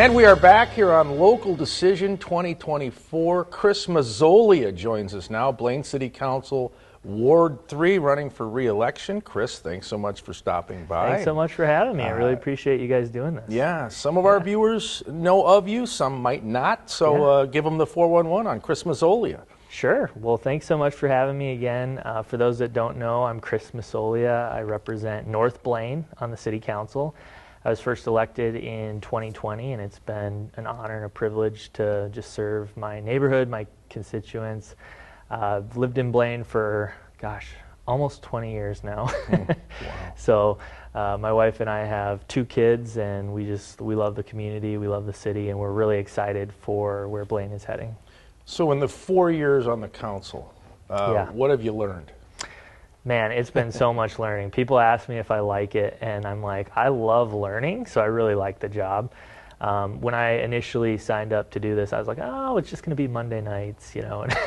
And we are back here on Local Decision 2024. Chris Massoglia joins us now, Blaine City Council, Ward 3, running for re-election. Chris, thanks so much for stopping by. Thanks so much for having me. I really appreciate you guys doing this. Yeah, some of our viewers know of you, some might not, so give them the 411 on Chris Massoglia. Sure. Well, thanks so much for having me again. For those that don't know, I'm Chris Massoglia. I represent North Blaine on the City Council. I was first elected in 2020, and it's been an honor and a privilege to just serve my neighborhood, my constituents. I've lived in Blaine for, almost 20 years now. Wow. So my wife and I have 2 kids, and we love the community, we love the city, and we're really excited for where Blaine is heading. So in the 4 years on the council, what have you learned? Man, it's been so much learning. People ask me if I like it, and I'm like, I love learning, so I really like the job. When I initially signed up to do this, I was like, oh, it's just going to be Monday nights, you know. And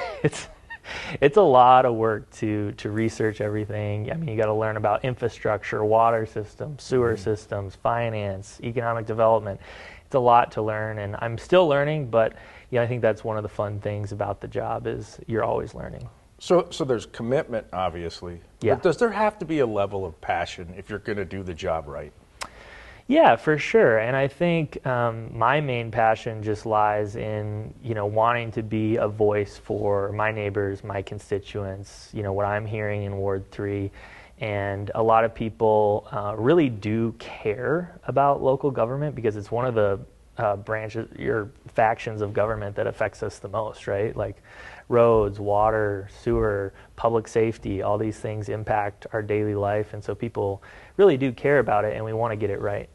it's a lot of work to research everything. I mean, you got to learn about infrastructure, water systems, sewer systems, finance, economic development. It's a lot to learn, and I'm still learning, but I think that's one of the fun things about the job is you're always learning. So there's commitment, obviously. Yeah. But does there have to be a level of passion if you're going to do the job right? Yeah, for sure. And I think my main passion just lies in, wanting to be a voice for my neighbors, my constituents, what I'm hearing in Ward 3. And a lot of people really do care about local government because it's one of the branches or factions of government that affects us the most, right? Like roads, water, sewer, public safety, all these things impact our daily life, and so people really do care about it, and we want to get it right.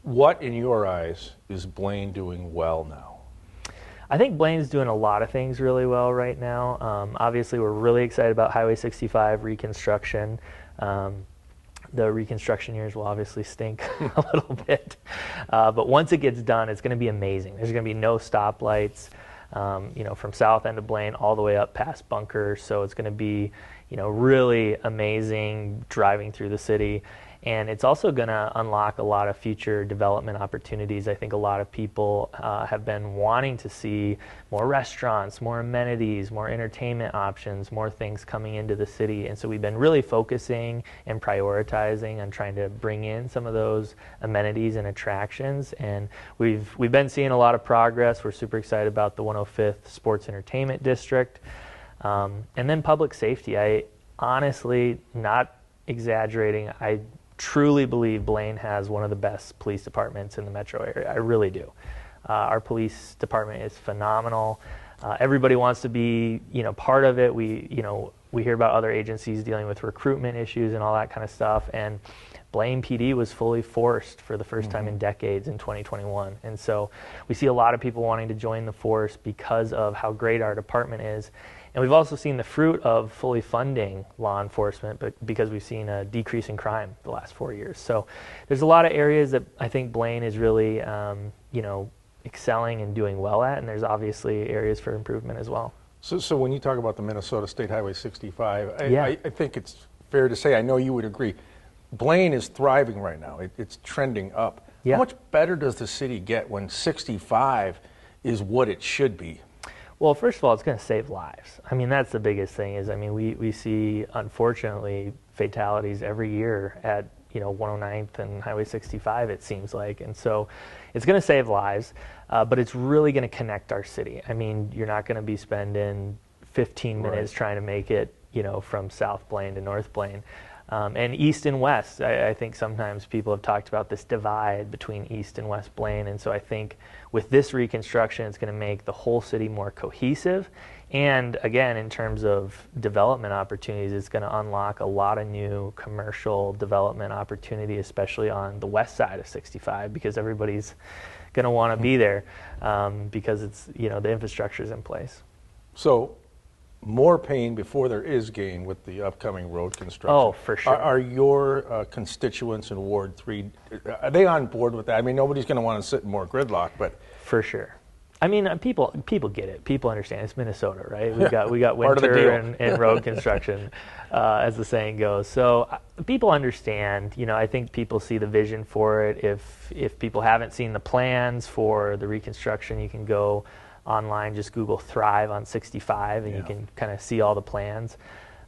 What, in your eyes, is Blaine doing well now? I think Blaine's doing a lot of things really well right now. Obviously, we're really excited about Highway 65 reconstruction. The reconstruction years will obviously stink a little bit, but once it gets done, it's going to be amazing. There's going to be no stoplights, from south end of Blaine all the way up past Bunker. So it's going to be, really amazing driving through the city. And it's also going to unlock a lot of future development opportunities. I think a lot of people have been wanting to see more restaurants, more amenities, more entertainment options, more things coming into the city. And so we've been really focusing and prioritizing on trying to bring in some of those amenities and attractions. And we've been seeing a lot of progress. We're super excited about the 105th Sports Entertainment District. And then public safety. I honestly, not exaggerating, I truly believe Blaine has one of the best police departments in the metro area. I really do. Our police department is phenomenal. Everybody wants to be, part of it. We hear about other agencies dealing with recruitment issues and all that kind of stuff. And Blaine PD was fully forced for the first time in decades in 2021. And so we see a lot of people wanting to join the force because of how great our department is. And we've also seen the fruit of fully funding law enforcement, but because we've seen a decrease in crime the last 4 years. So there's a lot of areas that I think Blaine is really, excelling and doing well at, and there's obviously areas for improvement as well. So when you talk about the Minnesota State Highway 65, I think it's fair to say, I know you would agree, Blaine is thriving right now. It's trending up. Yeah. How much better does the city get when 65 is what it should be? Well, first of all, it's going to save lives. I mean, that's the biggest thing is, we see, unfortunately, fatalities every year at, 109th and Highway 65, it seems like. And so it's going to save lives, but it's really going to connect our city. I mean, you're not going to be spending 15 minutes trying to make it, from South Blaine to North Blaine. And East and West, I think sometimes people have talked about this divide between East and West Blaine, and so I think with this reconstruction, it's going to make the whole city more cohesive, and again, in terms of development opportunities, it's going to unlock a lot of new commercial development opportunity, especially on the west side of 65, because everybody's going to want to be there because it's, the infrastructure is in place. So more pain before there is gain with the upcoming road construction. Oh, for sure. Are your constituents in Ward 3, are they on board with that? I mean, nobody's going to want to sit in more gridlock, but... For sure. I mean, people get it. People understand. It's Minnesota, right? We got Part of the winter deal. and road construction, as the saying goes. So people understand. You know, I think people see the vision for it. If people haven't seen the plans for the reconstruction, you can go online, just Google Thrive on 65, and you can kind of see all the plans.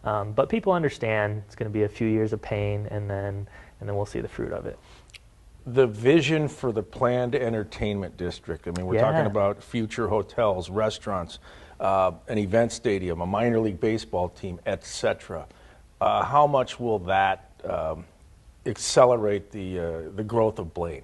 But people understand it's going to be a few years of pain, and then we'll see the fruit of it. The vision for the planned entertainment district. I mean, we're talking Yeah. about future hotels, restaurants, an event stadium, a minor league baseball team, etc. How much will that accelerate the growth of Blaine?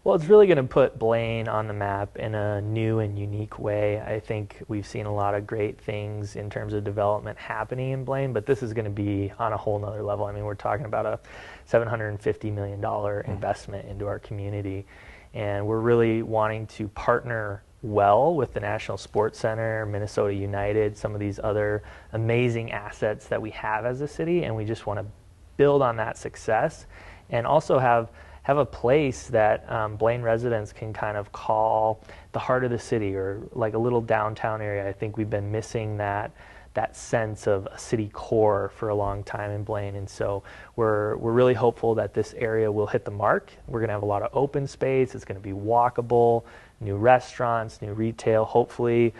Well, it's really going to put Blaine on the map in a new and unique way. I think we've seen a lot of great things in terms of development happening in Blaine, but this is going to be on a whole nother level. I mean, we're talking about a $750 million investment into our community, and we're really wanting to partner well with the National Sports Center, Minnesota United, some of these other amazing assets that we have as a city, and we just want to build on that success and also have a place that Blaine residents can kind of call the heart of the city, or like a little downtown area. I think we've been missing that sense of a city core for a long time in Blaine, and so we're really hopeful that this area will hit the mark. We're going to have a lot of open space. It's going to be walkable, new restaurants, new retail, hopefully,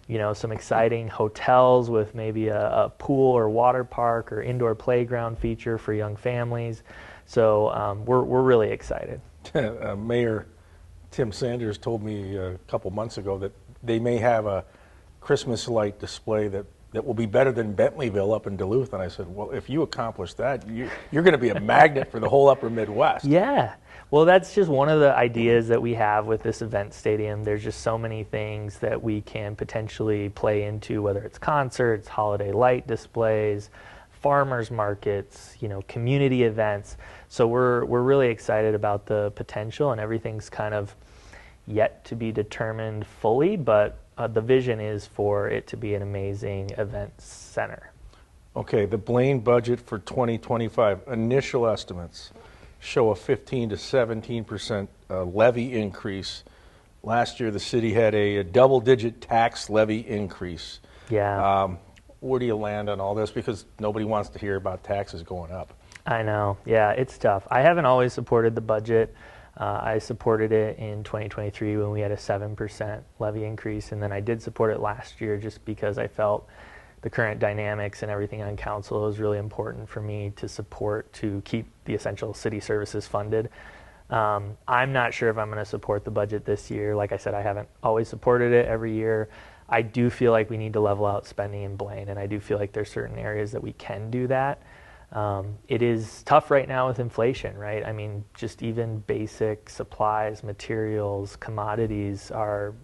you know, some exciting hotels with maybe a pool or water park or indoor playground feature for young families. So we're really excited. Mayor Tim Sanders told me a couple months ago that they may have a Christmas light display that will be better than Bentleyville up in Duluth. And I said, well, if you accomplish that, you're going to be a magnet for the whole upper Midwest. Yeah. Well, that's just one of the ideas that we have with this event stadium. There's just so many things that we can potentially play into, whether it's concerts, holiday light displays, farmers markets, you know, community events. So we're really excited about the potential, and everything's kind of yet to be determined fully, but the vision is for it to be an amazing event center. Okay, the Blaine budget for 2025, initial estimates show a 15 to 17% levy increase. Last year, the city had a double-digit tax levy increase. Yeah. Where do you land on all this? Because nobody wants to hear about taxes going up. I know. Yeah, it's tough. I haven't always supported the budget. I supported it in 2023 when we had a 7% levy increase, and then I did support it last year just because I felt the current dynamics and everything on council was really important for me to support, to keep the essential city services funded. I'm not sure if I'm going to support the budget this year. Like I said, I haven't always supported it every year. I do feel like we need to level out spending in Blaine, and I do feel like there's certain areas that we can do that. It is tough right now with inflation, right? I mean, just even basic supplies, materials, commodities are,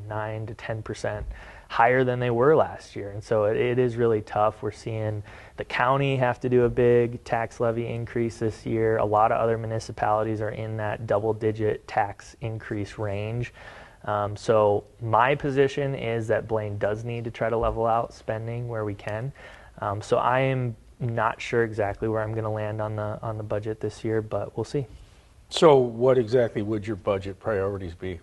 9 to 10% higher than they were last year. And so it is really tough. We're seeing the county have to do a big tax levy increase this year. A lot of other municipalities are in that double-digit tax increase range. So my position is that Blaine does need to try to level out spending where we can. So I am not sure exactly where I'm going to land on the budget this year, but we'll see. So what exactly would your budget priorities be?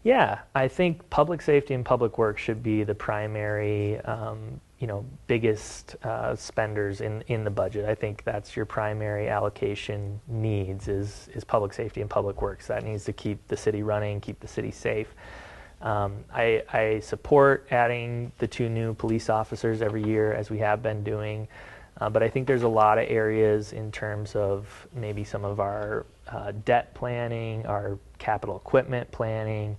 Yeah, I think public safety and public works should be the primary, biggest spenders in the budget. I think that's your primary allocation needs is public safety and public works. That needs to keep the city running, keep the city safe. I support adding the 2 new police officers every year, as we have been doing. But I think there's a lot of areas in terms of maybe some of our debt planning, our capital equipment planning,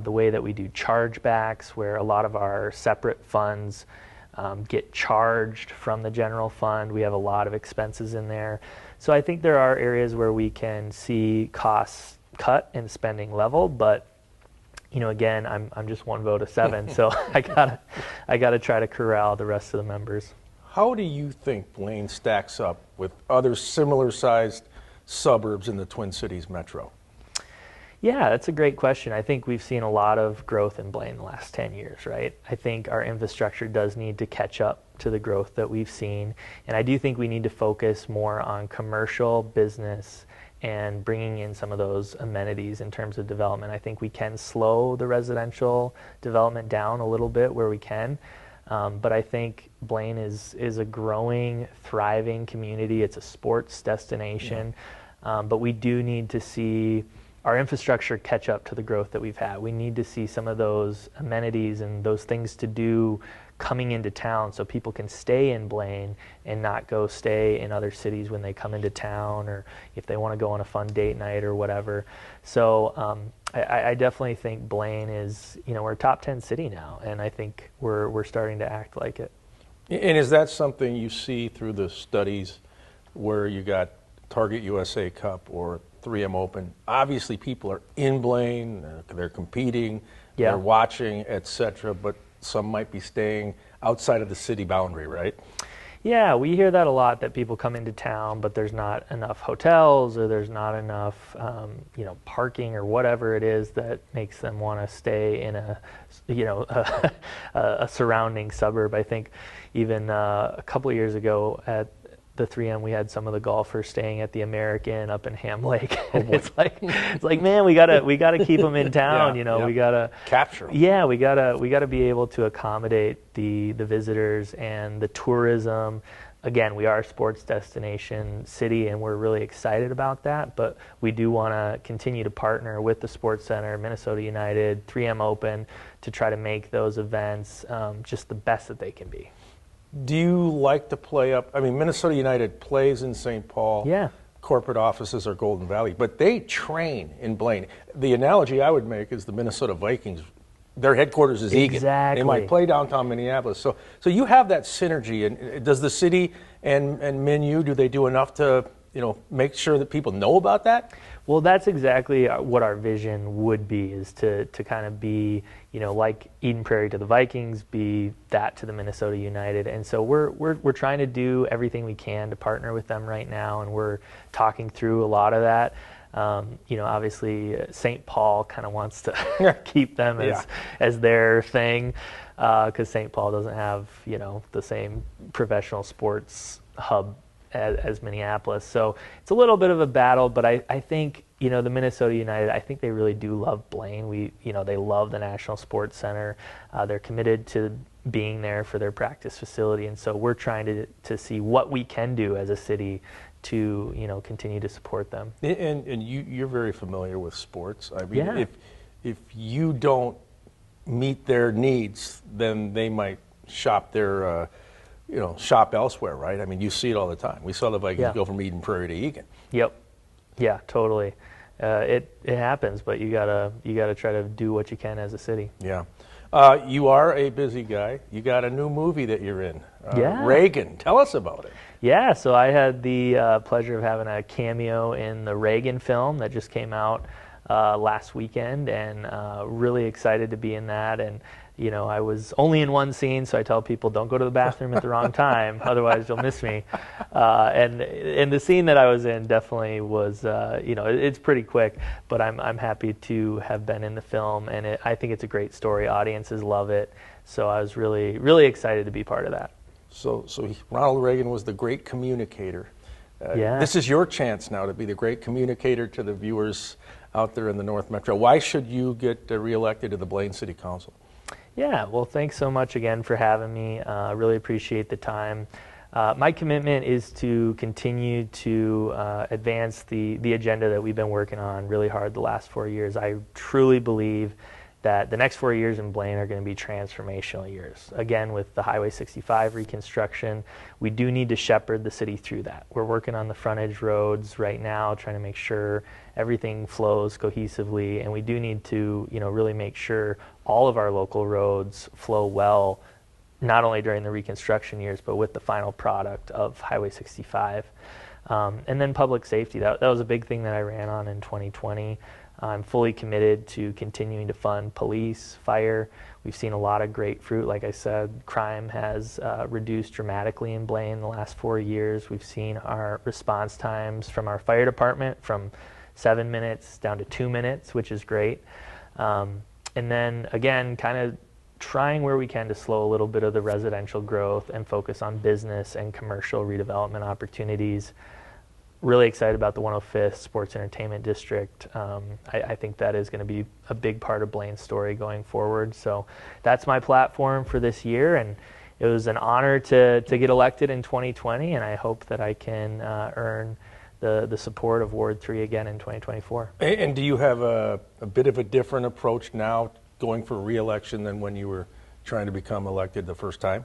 the way that we do chargebacks, where a lot of our separate funds get charged from the general fund. We have a lot of expenses in there. So I think there are areas where we can see costs cut and spending level, but again, I'm just 1 vote of 7, so I gotta try to corral the rest of the members. How do you think Blaine stacks up with other similar-sized suburbs in the Twin Cities metro? Yeah, that's a great question. I think we've seen a lot of growth in Blaine the last 10 years, right? I think our infrastructure does need to catch up to the growth that we've seen, and I do think we need to focus more on commercial, business, and bringing in some of those amenities in terms of development. I think we can slow the residential development down a little bit where we can. But I think Blaine is a growing, thriving community. It's a sports destination. But we do need to see our infrastructure catch up to the growth that we've had. We need to see some of those amenities and those things to do coming into town so people can stay in Blaine and not go stay in other cities when they come into town, or if they want to go on a fun date night or whatever. So I definitely think Blaine is, we're a top 10 city now, and I think we're starting to act like it. And is that something you see through the studies where you got Target USA Cup or 3M Open? Obviously people are in Blaine, they're competing, they're watching, etc., but some might be staying outside of the city boundary, right? Yeah, we hear that a lot, that people come into town, but there's not enough hotels, or there's not enough, parking or whatever it is that makes them want to stay in a surrounding suburb. I think even a couple of years ago at the 3M, we had some of the golfers staying at the American up in Ham Lake. It's like, man, we gotta keep them in town. We gotta capture them. Yeah, we gotta be able to accommodate the visitors and the tourism. Again, we are a sports destination city, and we're really excited about that. But we do want to continue to partner with the Sports Center, Minnesota United, 3M Open, to try to make those events just the best that they can be. Do you like to play up? I mean, Minnesota United plays in St. Paul. Yeah. Corporate offices are Golden Valley, but they train in Blaine. The analogy I would make is the Minnesota Vikings. Their headquarters is Eagan. Exactly. They might play downtown Minneapolis. So you have that synergy. And does the city and MinU, do they do enough to make sure that people know about that? Well, that's exactly what our vision would be, is to kind of be, like Eden Prairie to the Vikings, be that to the Minnesota United. And so we're trying to do everything we can to partner with them right now, and we're talking through a lot of that. Obviously St. Paul kind of wants to keep them as their thing, because St. Paul doesn't have, the same professional sports hub as Minneapolis. So it's a little bit of a battle, but I think, the Minnesota United, I think they really do love Blaine. They love the National Sports Center. They're committed to being there for their practice facility. And so we're trying to see what we can do as a city to, continue to support them. And you're very familiar with sports. I mean, if you don't meet their needs, then they might shop their shop elsewhere, right? I mean, you see it all the time. We saw the Vikings go from Eden Prairie to Eagan. Yep. Yeah, totally. It happens, but you gotta try to do what you can as a city. Yeah. You are a busy guy. You got a new movie that you're in. Reagan. Tell us about it. Yeah, so I had the pleasure of having a cameo in the Reagan film that just came out last weekend, and really excited to be in that. And I was only in one scene, so I tell people, don't go to the bathroom at the wrong time, otherwise you'll miss me. And the scene that I was in definitely was, it's pretty quick, but I'm happy to have been in the film, and I think it's a great story. Audiences love it, so I was really, really excited to be part of that. So Ronald Reagan was the great communicator. This is your chance now to be the great communicator to the viewers out there in the North Metro. Why should you get reelected to the Blaine City Council? Yeah, well, thanks so much again for having me. Really appreciate the time. My commitment is to continue to advance the agenda that we've been working on really hard the last 4 years. I truly believe that the next 4 years in Blaine are going to be transformational years. Again, with the Highway 65 reconstruction, we do need to shepherd the city through that. We're working on the frontage roads right now, trying to make sure everything flows cohesively, and we do need to, really make sure all of our local roads flow well, not only during the reconstruction years, but with the final product of Highway 65. And then public safety, that was a big thing that I ran on in 2020. I'm fully committed to continuing to fund police, fire. We've seen a lot of great fruit. Like I said, crime has reduced dramatically in Blaine the last 4 years. We've seen our response times from our fire department from 7 minutes down to 2 minutes, which is great. And then again, kind of trying where we can to slow a little bit of the residential growth and focus on business and commercial redevelopment opportunities. really excited about the 105th Sports Entertainment District. I think that is going to be a big part of Blaine's story going forward. So that's my platform for this year, and it was an honor to get elected in 2020, and I hope that I can earn the support of Ward 3 again in 2024. And do you have a bit of a different approach now going for re-election than when you were trying to become elected the first time?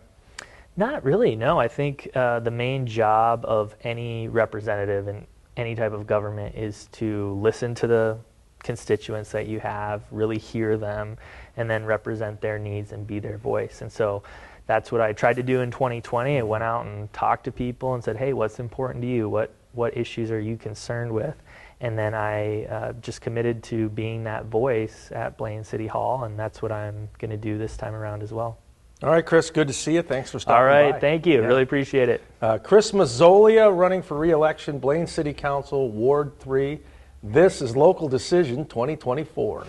Not really, no. I think the main job of any representative in any type of government is to listen to the constituents that you have, really hear them, and then represent their needs and be their voice. And so that's what I tried to do in 2020. I went out and talked to people and said, hey, what's important to you? What issues are you concerned with? And then I just committed to being that voice at Blaine City Hall, and that's what I'm going to do this time around as well. All right, Chris, good to see you. Thanks for stopping by. All right, thank you. Yeah. Really appreciate it. Chris Massoglia running for re-election, Blaine City Council, Ward 3. This is Local Decision 2024.